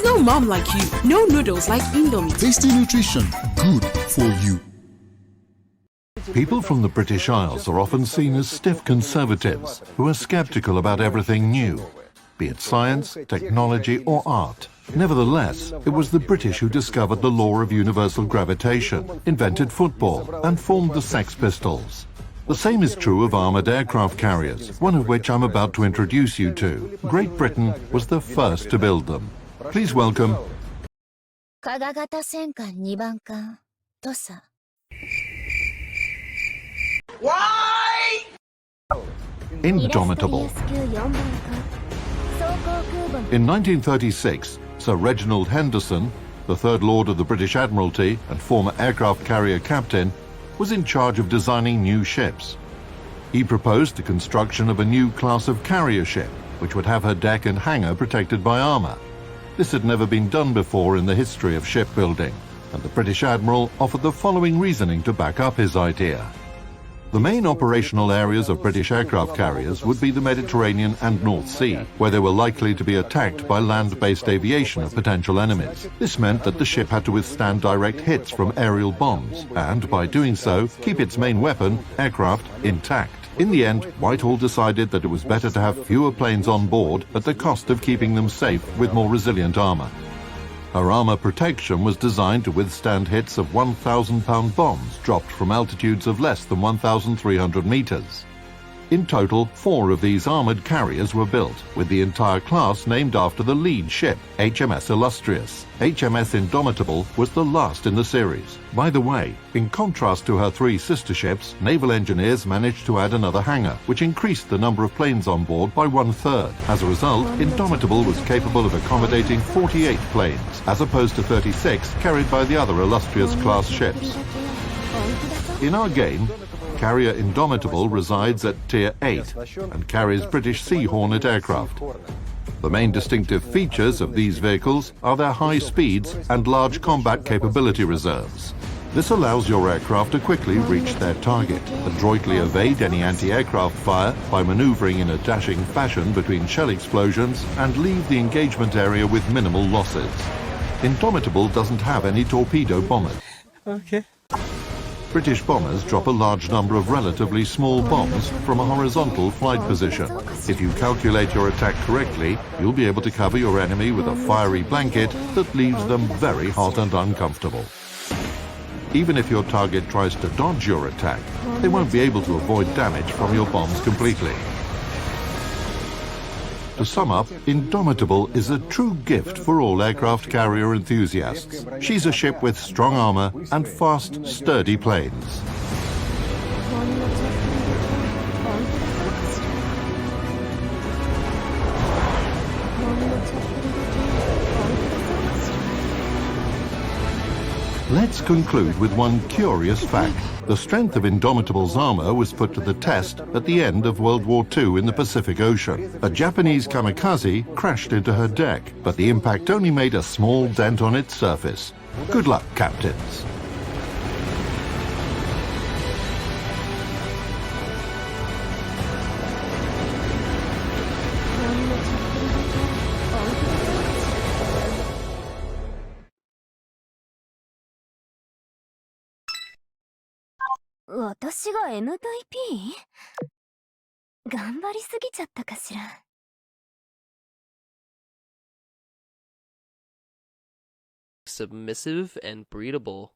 There's no mom like you, no noodles like Indomie. Tasty nutrition, good for you. People from the British Isles are often seen as stiff conservatives who are skeptical about everything new, be it science, technology or art. Nevertheless, it was the British who discovered the law of universal gravitation, invented football and formed the Sex Pistols. The same is true of armoured aircraft carriers, one of which I'm about to introduce you to. Great Britain was the first to build them. Please welcome Indomitable. In 1936, Sir Reginald Henderson, the Third Lord of the British Admiralty and former aircraft carrier captain, was in charge of designing new ships. He proposed the construction of a new class of carrier ship, which would have her deck and hangar protected by armour. This had never been done before in the history of shipbuilding, and the British Admiral offered the following reasoning to back up his idea. The main operational areas of British aircraft carriers would be the Mediterranean and North Sea, where they were likely to be attacked by land-based aviation of potential enemies. This meant that the ship had to withstand direct hits from aerial bombs, and by doing so, keep its main weapon, aircraft, intact. In the end, Whitehall decided that it was better to have fewer planes on board at the cost of keeping them safe with more resilient armour. Her armour protection was designed to withstand hits of 1,000-pound bombs dropped from altitudes of less than 1,300 metres. In total, 4 of these armoured carriers were built, with the entire class named after the lead ship, HMS Illustrious. HMS Indomitable was the last in the series. By the way, in contrast to her 3 sister ships, naval engineers managed to add another hangar, which increased the number of planes on board by 1/3. As a result, Indomitable was capable of accommodating 48 planes, as opposed to 36 carried by the other Illustrious class ships. In our game, carrier Indomitable resides at Tier 8 and carries British Sea Hornet aircraft. The main distinctive features of these vehicles are their high speeds and large combat capability reserves. This allows your aircraft to quickly reach their target, adroitly evade any anti-aircraft fire by maneuvering in a dashing fashion between shell explosions, and leave the engagement area with minimal losses. Indomitable doesn't have any torpedo bombers. Okay. British bombers drop a large number of relatively small bombs from a horizontal flight position. If you calculate your attack correctly, you'll be able to cover your enemy with a fiery blanket that leaves them very hot and uncomfortable. Even if your target tries to dodge your attack, they won't be able to avoid damage from your bombs completely. To sum up, Indomitable is a true gift for all aircraft carrier enthusiasts. She's a ship with strong armour and fast, sturdy planes. Let's conclude with one curious fact. The strength of Indomitable's armour was put to the test at the end of World War II in the Pacific Ocean. A Japanese kamikaze crashed into her deck, but the impact only made a small dent on its surface. Good luck, captains. MVP? 頑張りすぎちゃったかしら。Submissive and breedable.